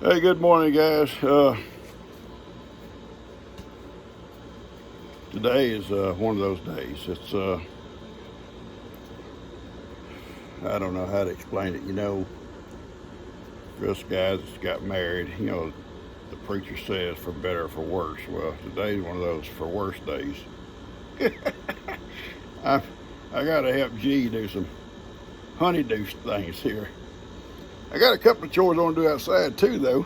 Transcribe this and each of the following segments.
Hey, good morning, guys. Today is one of those days. It's I don't know how to explain it. For us guys that's got married, the preacher says for better or for worse. Well, today's one of those for worse days. I I gotta help G do some honeydew things here. I got a couple of chores I want to do outside too, though.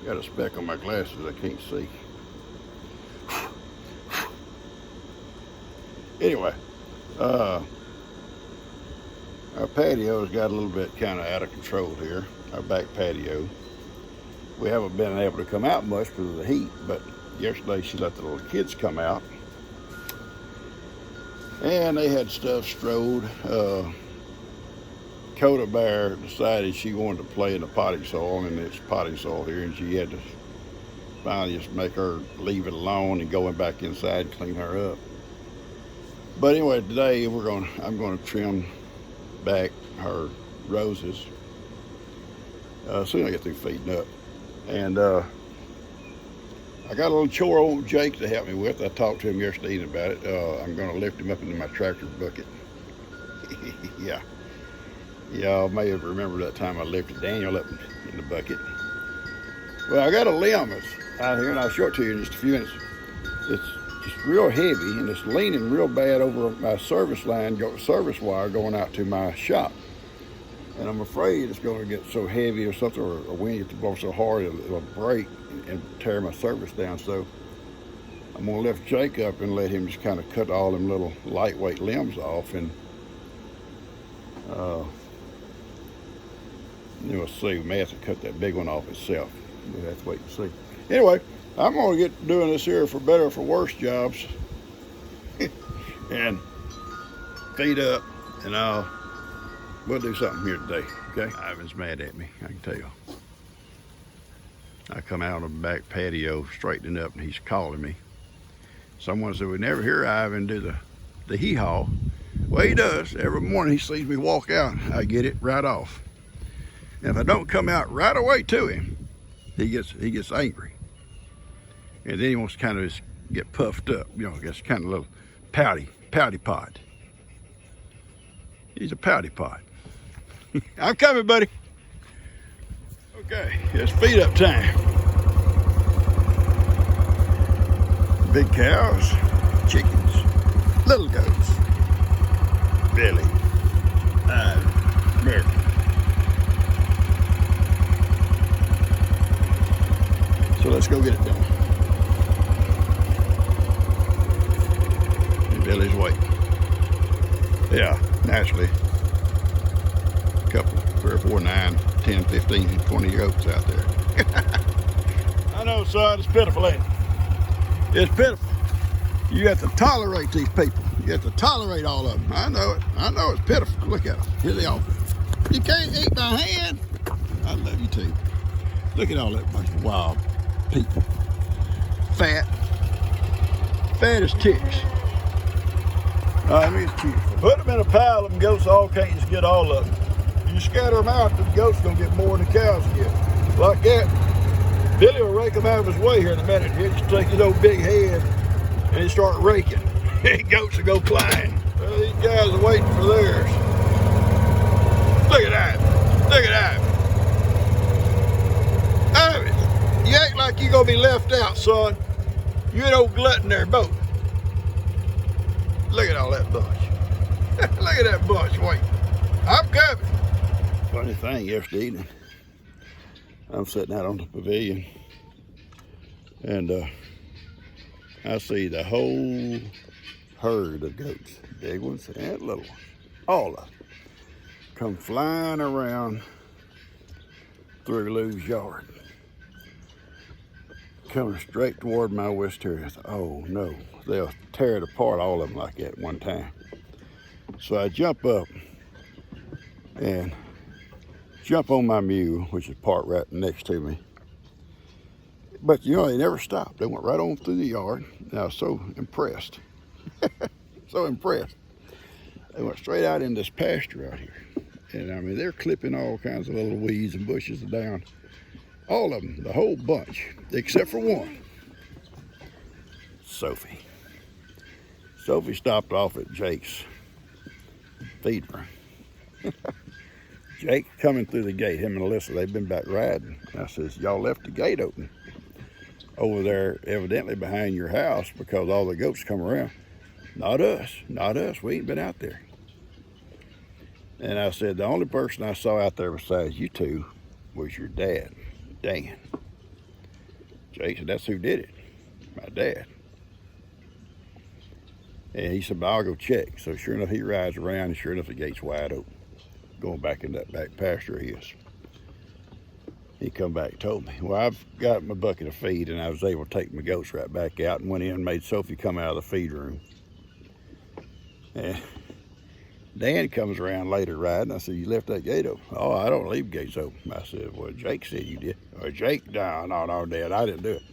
Got a speck on my glasses I can't see. Anyway, our patio's got a little bit kind of out of control here. Our back patio. We haven't been able to come out much because of the heat, but yesterday she let the little kids come out. And they had stuff strode. Coda Bear decided she wanted to play in the potting soil, and it's potting soil here, and she had to finally just make her leave it alone and going back inside and clean her up. But anyway, today I'm gonna trim back her roses as soon as I get through feeding up. And I got a little chore I want Jake to help me with. I talked to him yesterday evening about it. I'm gonna lift him up into my tractor bucket. Yeah. Y'all may have remembered that time I lifted Daniel up in the bucket. Well, I got a limb that's out here, and I'll show it to you in just a few minutes. It's just real heavy, and it's leaning real bad over my service line, service wire going out to my shop. And I'm afraid it's going to get so heavy or something, or a wind gets to blow so hard it'll break and tear my service down. So I'm going to lift Jake up and let him just kind of cut all them little lightweight limbs off, and we'll see. We may have to cut that big one off itself. We'll have to wait and see. Anyway, I'm going to get doing this here for better or for worse jobs. And feed up, and we'll do something here today, okay? Ivan's mad at me, I can tell. I come out on the back patio straightening up, and he's calling me. Someone said we never hear Ivan do the hee-haw. Well, he does. Every morning he sees me walk out, I get it right off. And if I don't come out right away to him, he gets angry. And then he wants to kind of just get puffed up, gets kind of a little pouty pot. He's a pouty pot. I'm coming, buddy. Okay, it's feed up time. Big cows, chickens, little goats, Billy, Mary. So let's go get it done. And Billy's waiting. Yeah, naturally. A couple, 3 or 4, 9, 10, 15, 20 goats out there. I know, son, it's pitiful, ain't it? It's pitiful. You have to tolerate these people. You have to tolerate all of them. I know it. I know it's pitiful. Look at them. Here they are. You can't eat by hand. I love you too. Look at all that bunch of wild people. Fat as ticks. All right, let me just choose. Put them in a pile of them goats, all can't just get all of them. You scatter them out, the goats gonna get more than the cows get. Like that. Billy will rake them out of his way here in a minute. He'll just take his old big head and he'll start raking. Goats will go flying. Well, these guys are waiting for theirs. Look at that. Look at that. You act like you're gonna be left out, son. You an old glutton there, both. Look at all that bunch. Look at that bunch, wait. I'm coming. Funny thing, yesterday evening, I'm sitting out on the pavilion, and I see the whole herd of goats, big ones and little ones, all of them, come flying around through Lou's yard, coming straight toward my wisteria. Oh no, they'll tear it apart, all of them like that at one time. So I jump up and jump on my mule, which is parked right next to me. But they never stopped. They went right on through the yard. And I was so impressed. So impressed. They went straight out in this pasture out here. And I mean, they're clipping all kinds of little weeds and bushes down. All of them, the whole bunch, except for one. Sophie. Sophie stopped off at Jake's feeder. Jake coming through the gate, him and Alyssa, they've been back riding. I says, y'all left the gate open over there, evidently behind your house, because all the goats come around. Not us, not us, we ain't been out there. And I said, the only person I saw out there besides you two was your dad, Dan. Jake said, that's who did it, my dad. And he said, I'll go check. So sure enough, he rides around, and sure enough, the gate's wide open, going back in that back pasture of his. He come back and told me, well, I've got my bucket of feed, and I was able to take my goats right back out and went in and made Sophie come out of the feed room. And Dan comes around later riding. I said, you left that gate open? Oh, I don't leave gates open. I said, well, Jake said you did. Or Jake, no, Dad, I didn't do it.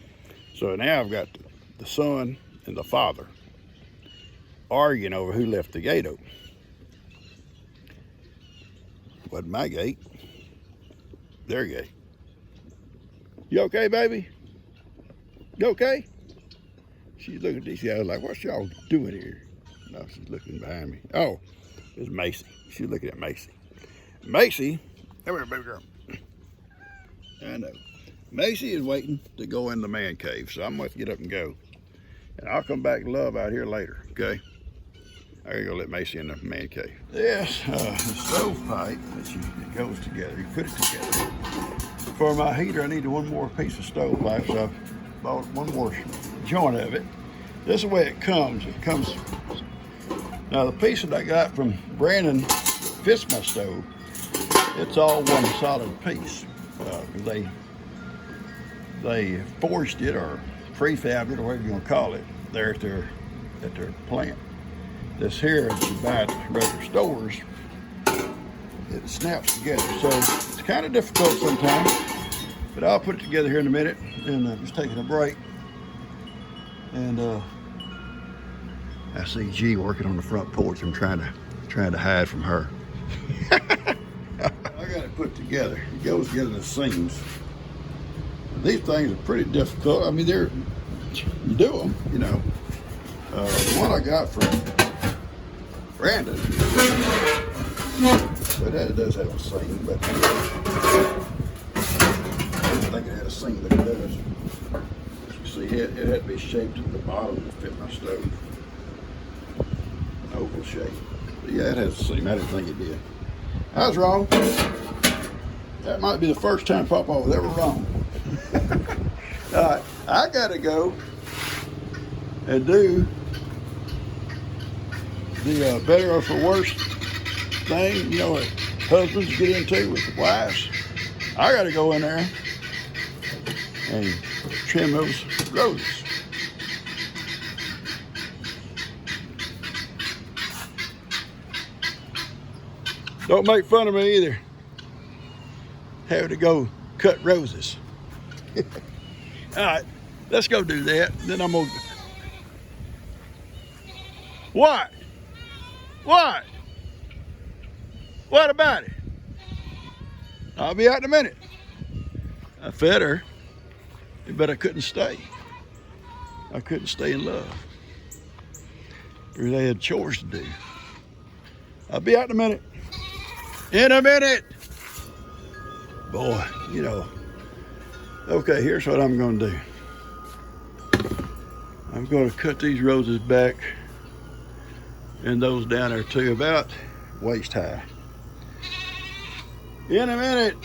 So now I've got the son and the father arguing over who left the gate open. Wasn't my gate, their gate. You okay, baby? You okay? She's looking at these guys like, what's y'all doing here? No, she's looking behind me. Oh, it's Macy. She's looking at Macy. Macy, come here, baby girl. I know. Macy is waiting to go in the man cave, so I'm going to get up and go. And I'll come back and love out here later, okay? I gotta go let Macy in the man cave. This the stove pipe that goes together. You put it together. For my heater, I needed one more piece of stove pipe, so I bought one more joint of it. This is the way it comes. It comes. Now the piece that I got from Brandon fits my stove. It's all one solid piece. They forged it or prefabbed it or whatever you want to call it there at their plant. This here that you buy at regular stores, it snaps together. So it's kind of difficult sometimes, but I'll put it together here in a minute. And I'm just taking a break. And I see G working on the front porch. I'm trying to hide from her. I got it put together. It goes together in the seams. These things are pretty difficult. I mean, you do them, you know. The one I got from Brandon, but that does have a seam, but I didn't think it had a seam, but it does. You see, it had to be shaped at the bottom to fit my stove. An oval shape. But yeah, it has a seam. I didn't think it did. I was wrong. That might be the first time Papa was ever wrong. All right, I gotta go and do the better or for worse thing, you know, what husbands get into with the wives. I got to go in there and trim those roses. Don't make fun of me either. Having to go cut roses. All right, let's go do that. Then I'm gonna. What? What? What about it? I'll be out in a minute. I fed her, but I couldn't stay. I couldn't stay in love. Because they had chores to do. I'll be out in a minute. In a minute. Boy, you know. Okay, here's what I'm going to do. I'm going to cut these roses back and those down there too, about waist high. In a minute.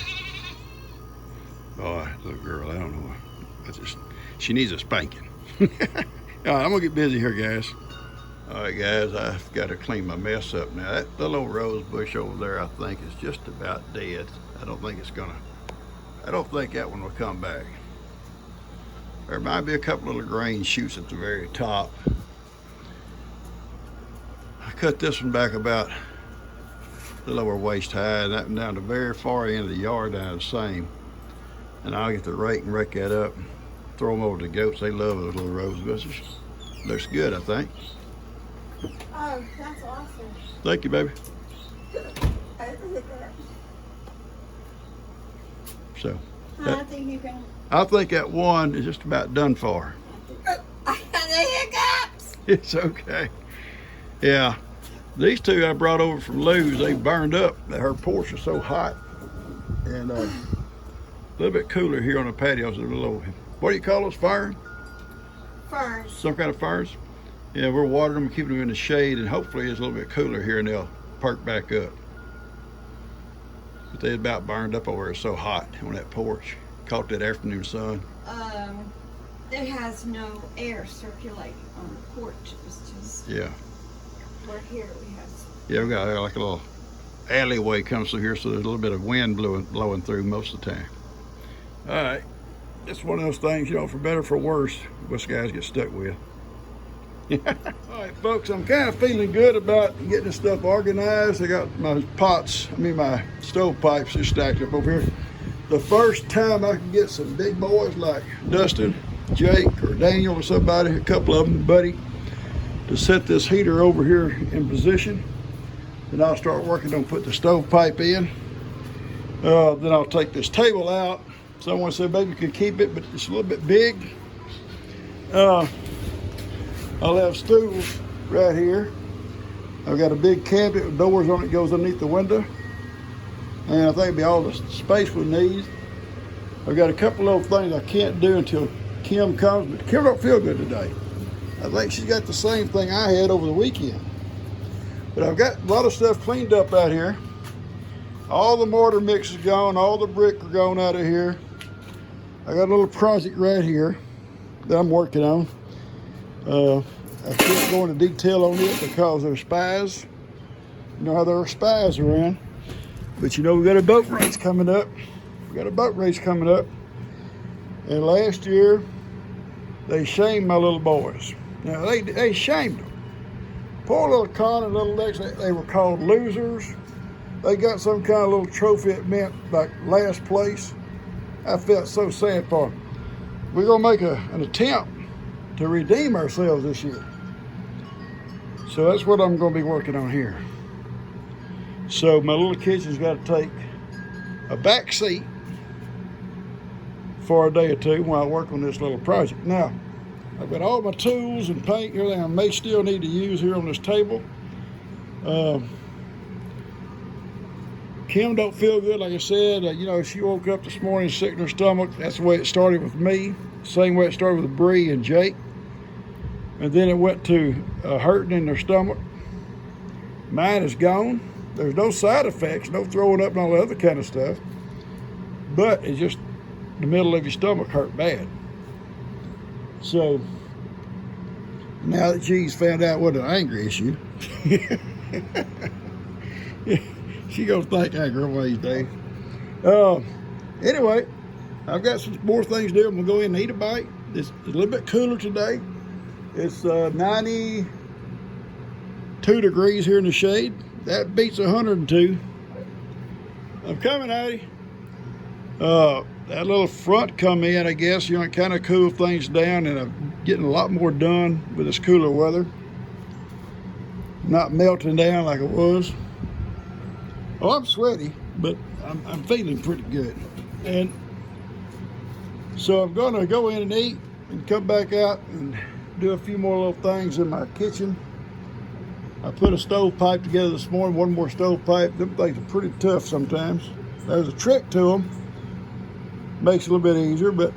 Boy, little girl, I don't know. She needs a spanking. All right, I'm gonna get busy here, guys. All right, guys, I've got to clean my mess up now. That little rose bush over there, I think, is just about dead. I don't think that one will come back. There might be a couple little green shoots at the very top. I cut this one back about the lower waist high, and that one down the very far end of the yard down the same. And I'll get the rake and rake that up, throw them over to the goats. They love those little rose bushes. Looks good, I think. Oh, that's awesome. Thank you, baby. So I think you can. I think that one is just about done for. The hiccups. It's okay. Yeah. These two I brought over from Lou's, they burned up. Her porch is so hot. And a little bit cooler here on the patio. So a little, what do you call those, fern? Ferns. Some kind of ferns? Yeah, we're watering them, keeping them in the shade, and hopefully it's a little bit cooler here and they'll perk back up. But they about burned up over there, so hot on that porch. Caught that afternoon sun. It has no air circulating on the porch. It's just, yeah. We're here, we have. Yeah, we got like a little alleyway comes through here, so there's a little bit of wind blowing through most of the time. All right, it's one of those things, you know, for better or for worse, us guys get stuck with. All right, folks, I'm kind of feeling good about getting this stuff organized. I got my pots, my stovepipes just stacked up over here. The first time I can get some big boys like Dustin, Jake, or Daniel or somebody, a couple of them, buddy, to set this heater over here in position. Then I'll start working on putting the stovepipe in. Then I'll take this table out. Someone said maybe you could keep it, but it's a little bit big. I'll have stools right here. I've got a big cabinet with doors on it, goes underneath the window. And I think it'll be all the space we need. I've got a couple of things I can't do until Kim comes, but Kim don't feel good today. I think she's got the same thing I had over the weekend. But I've got a lot of stuff cleaned up out here. All the mortar mix is gone, all the brick are gone out of here. I got a little project right here that I'm working on. I can't go into detail on it because there's spies. You know how there are spies around. But you know, we got a boat race coming up. And last year, they shamed my little boys. Now, they shamed them. Poor little Con and little Lex, they were called losers. They got some kind of little trophy that meant like last place. I felt so sad for them. We're gonna make an attempt to redeem ourselves this year. So that's what I'm gonna be working on here. So my little kitchen's got to take a back seat for a day or two while I work on this little project. Now, I've got all my tools and paint and everything I may still need to use here on this table. Kim don't feel good, like I said. You know, she woke up this morning sick in her stomach. That's the way it started with me. Same way it started with Bree and Jake. And then it went to hurting in their stomach. Mine is gone. There's no side effects, no throwing up and all the other kind of stuff. But it's just the middle of your stomach hurt bad. So now that she's found out what an anger issue, she gonna think anger one of these days. Anyway, I've got some more things to do. I'm gonna go in and eat a bite. It's a little bit cooler today. It's 92 degrees here in the shade. That beats 102. I'm coming, Addie. That little front come in, I guess, you know, it kind of cool things down, and I'm getting a lot more done with this cooler weather. Not melting down like it was. Oh, I'm sweaty, but I'm feeling pretty good. And so I'm gonna go in and eat and come back out and do a few more little things in my kitchen. I put a stovepipe together this morning, one more stovepipe. Them things are pretty tough sometimes. There's a trick to them. Makes it a little bit easier, but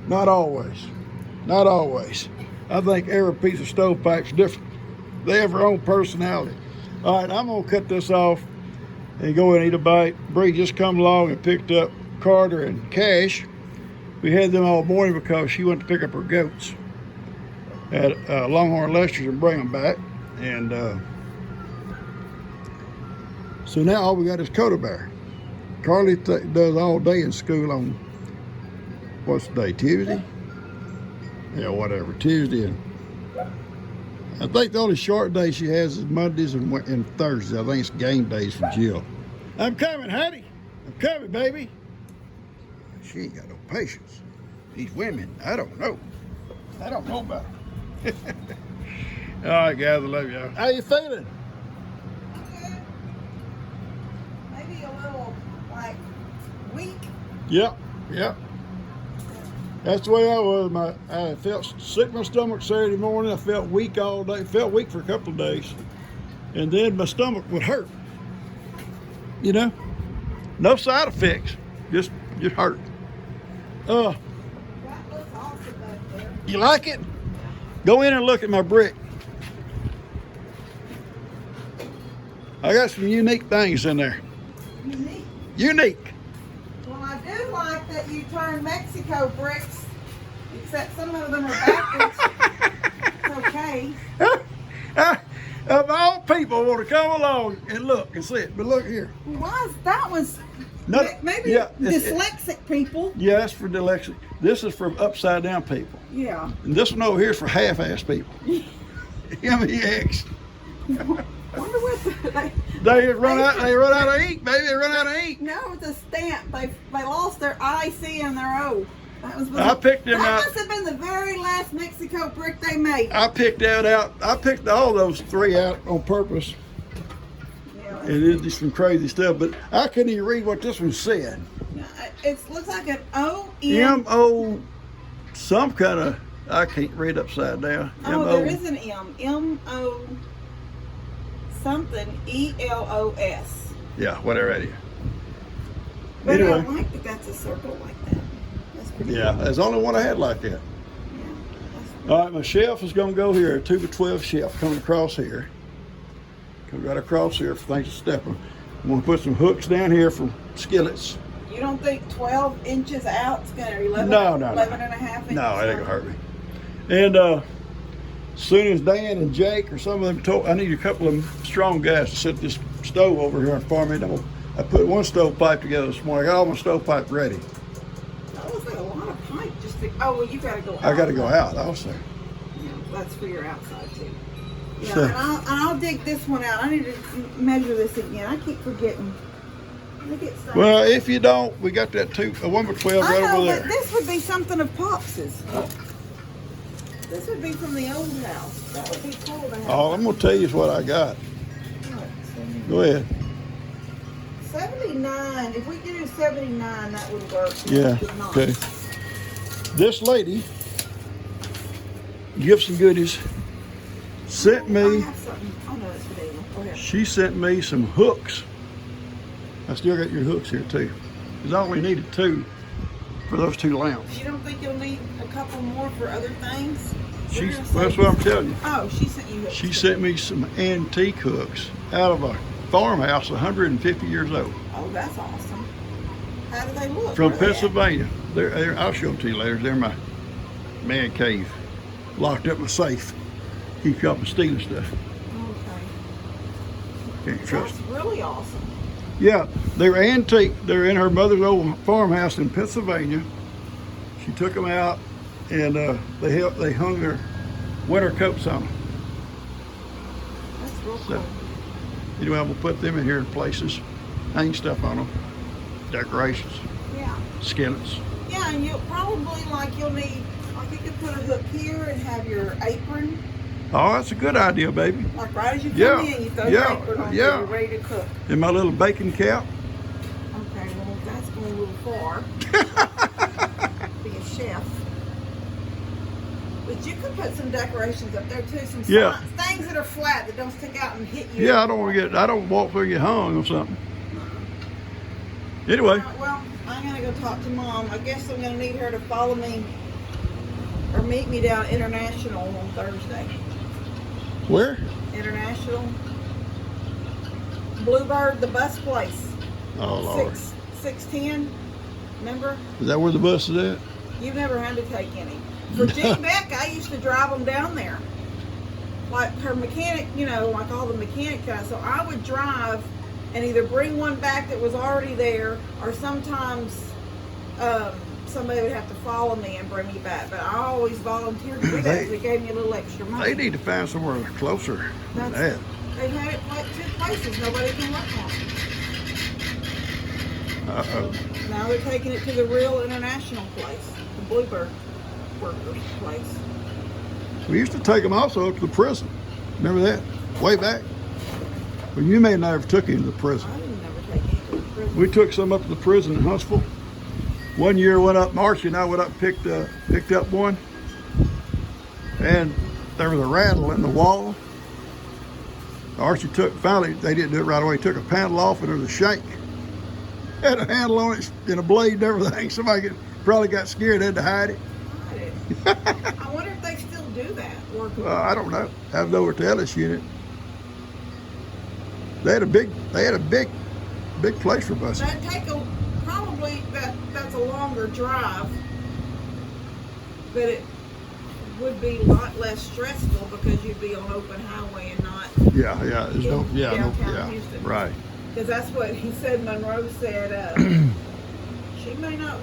not always. Not always. I think every piece of stovepipe's different. They have their own personality. All right, I'm gonna cut this off and go and eat a bite. Bree just come along and picked up Carter and Cash. We had them all morning because she went to pick up her goats at Longhorn Lester's and bring them back. And so now all we got is Coda Bear. Carly does all day in school on, what's the day, Tuesday? Yeah, whatever, Tuesday. And I think the only short day she has is Mondays and Thursdays. I think it's game days for Jill. I'm coming, honey. I'm coming, baby. She ain't got no patience. These women, I don't know. I don't know about them. All right, guys, I love y'all. How you feeling? Yep, yep. That's the way I was. I felt sick in my stomach Saturday morning. I felt weak all day. Felt weak for a couple of days. And then my stomach would hurt. You know? No side effects. Just hurt. That looks awesome back there. You like it? Go in and look at my brick. I got some unique things in there. Unique. Unique. Well, I do like that you turn Mexico bricks, except some of them are backwards. It's okay. Of all people want to come along and look and see it, but look here. Why is that one's No, maybe yeah, dyslexic people? Yeah, that's for dyslexic. This is for upside down people. Yeah. And this one over here is for half-ass people. MEX. Wonder what They run out of ink, baby. They run out of ink. No, it's a stamp. They lost their IC and their O. That was I picked them that out. must have been the very last Mexico brick they made. I picked that out. I picked all those three out on purpose. Yeah, And it did some crazy stuff, but I couldn't even read what this one said. it looks like an O M-O, some kind of, I can't read upside down. Oh, M-O. there is an M. M-O something E-L-O-S. Yeah, whatever that is. But Anyway. I like that that's a circle like that. That's pretty Yeah, cool. there's only one I had like that. Yeah, that's All right, my shelf is going to go here, a 2x12 shelf coming across here. Come right across here for things to step on. I'm going to put some hooks down here for skillets. You don't think 12 inches out is going to 11, No. 11 and a half inches? No, it ain't going to hurt me. And as soon as Dan and Jake or some of them told, I need a couple of strong guys to set this stove over here on farm. I put one stove pipe together this morning. I got all my stove pipe ready. That was like a lot of pipe just to, oh, well, you got to go out. I got to go out also. Yeah, that's for your outside too. Yeah, So- and I'll dig this one out. I need to measure this again. I keep forgetting. Look at stuff. Well, if you don't, we got that 1x12 I right know, over but there. this would be something of Pops's. This would be from the old house. That would be cool to have. All I'm going to tell you is what I got. Go ahead. 79. If we could do 79, that would work. Yeah, It's not. okay. This lady, Gibson Goodies, sent I me, have something. Oh, no, it's for Daniel. Go ahead. she sent me some hooks. I still got your hooks here too. Because I only needed 2 for those 2 lamps. You don't think you'll need a couple more for other things? We're gonna That's save what I'm this- telling you. Oh, she sent you hooks. She sent me some antique hooks out of a farmhouse 150 years old Oh, that's awesome. How do they look? from Where they at? Pennsylvania. I'll show them to you later. They're my man cave. Locked up in my safe. Keep you off my stealing stuff. Okay. Can't trust That's them. really awesome. Yeah, they're antique. They're in her mother's old farmhouse in Pennsylvania. She took them out, and they hung their winter coats on them. That's real So, cool. anyway, I'm gonna put them in here in places, hang stuff on them, decorations, Yeah. skillets. Yeah, and you'll probably you'll need, you could put a hook here and have your apron, Oh, that's a good idea, baby. like right as you come Yeah, in, you throw yeah, your apron on yeah. so you're ready to cook. And my little bacon cap. Okay, well, that's going a little far. Be a chef. But you could put some decorations up there too, some Yeah. signs, things that are flat that don't stick out and hit you. Yeah, I don't walk through get hung or something. Anyway, Well, I'm gonna go talk to Mom. I guess I'm gonna need her to follow me or meet me down International on Thursday. where? International. Bluebird, the bus place. Oh, Lord. 610. Remember? Is that where the bus is at? You've never had to take any. For Jenny Beck, I used to drive them down there. Like her mechanic, like all the mechanic guys. So I would drive and either bring one back that was already there, or sometimes somebody would have to follow me and bring me back. But I always volunteered to do that because it gave me a little extra money. They need to find somewhere closer than that. They've had it like 2 places. Nobody can work on it. Uh-oh. Now they're taking it to the real international place, the Bluebird workers place. We used to take them also up to the prison. Remember that? Way back. Well, you may have never took him to the prison. I didn't never take any to the prison. We took some up to the prison in Huntsville. One year went up, Marcy and I went up and picked up one, and there was a rattle in the wall. Archie finally, they didn't do it right away, took a panel off and there was a shank. Had a handle on it and a blade and everything. Somebody probably got scared, had to hide it. I wonder if they still do that. I don't know. I have no Ortelis unit. They had a big place for busing. That'd take probably that's a longer drive, but it would be a lot less stressful because you'd be on open highway and not downtown Houston. Right. Because that's what he said. Monroe said she may not.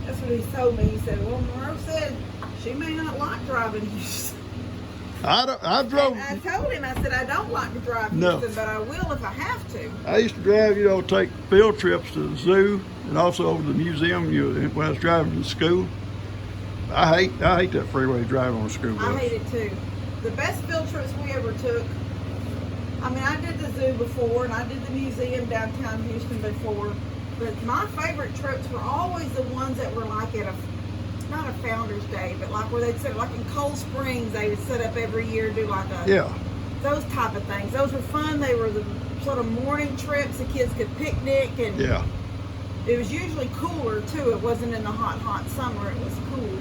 That's what he told me. He said, "Well, Monroe said she may not like driving Houston." I drove. I told him. I said I don't like to drive Houston, but I will if I have to. I used to drive, take field trips to the zoo and also over to the museum. When I was driving to school. I hate that freeway driving on a school bus. I hate it too. The best field trips we ever took, I mean, I did the zoo before and I did the museum downtown Houston before, but my favorite trips were always the ones that were like at not a Founder's Day, but like where they'd set, like in Cold Springs, they would set up every year, do like those type of things. Those were fun. They were the sort of morning trips. The kids could picnic and it was usually cooler too. It wasn't in the hot summer. It was cool.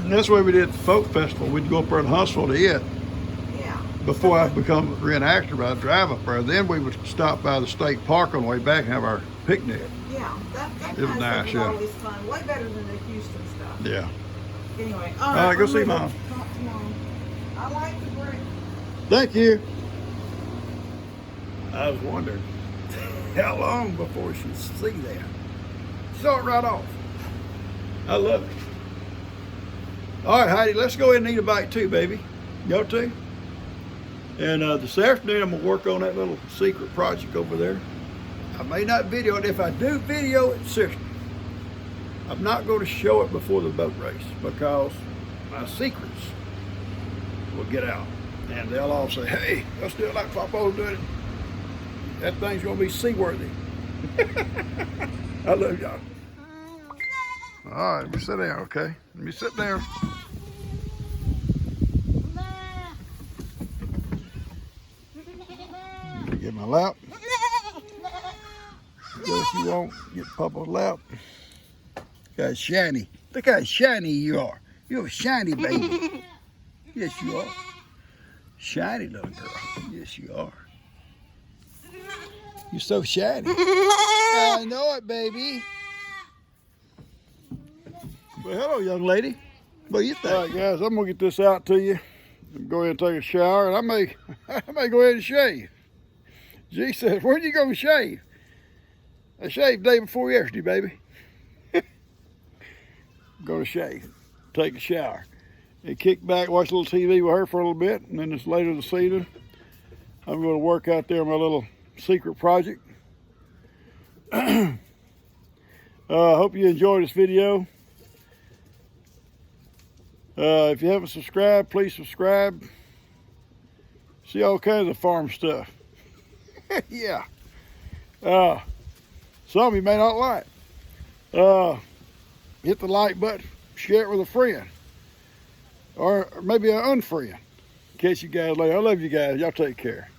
That's why we did the folk festival. We'd go up there in Huntsville to it. Yeah. Before I become a reenactor, I'd drive up there. Then we would stop by the state park on the way back and have our picnic. Yeah, that it was nice. Was always fun. Way better than the Houston stuff. Yeah. Anyway, all right, go see Mom. Talk to Mom. I like the brick. Thank you. I was wondering how long before she'd see that. Saw it right off. I love it. All right, Heidi, let's go ahead and eat a bite too, baby. Go too. And this afternoon, I'm going to work on that little secret project over there. I may not video it. If I do video it, seriously, I'm not going to show it before the boat race because my secrets will get out. And they'll all say, hey, let's do it like Papa's doing it. That thing's going to be seaworthy. I love y'all. All right, let me sit down, okay? Let me sit down. Let me get my lap. Go if you want, get Papa's lap. Got shiny. Look how shiny you are. You're a shiny baby. Yes, you are. Shiny little girl. Yes, you are. You're so shiny. I know it, baby. Well, hello, young lady. What do you think? All right, guys, I'm gonna get this out to you. Go ahead and take a shower, and I may go ahead and shave. G says, "Where'd you go shave?" I shaved day before yesterday, baby. Gonna shave, take a shower, and kick back, watch a little TV with her for a little bit, and then it's later this evening. I'm gonna work out there on my little secret project. Hope you enjoyed this video. If you haven't subscribed, please subscribe. See all kinds of farm stuff. Yeah. Some of you may not like. Hit the like button, share it with a friend, or maybe an unfriend. Catch you guys later. I love you guys. Y'all take care.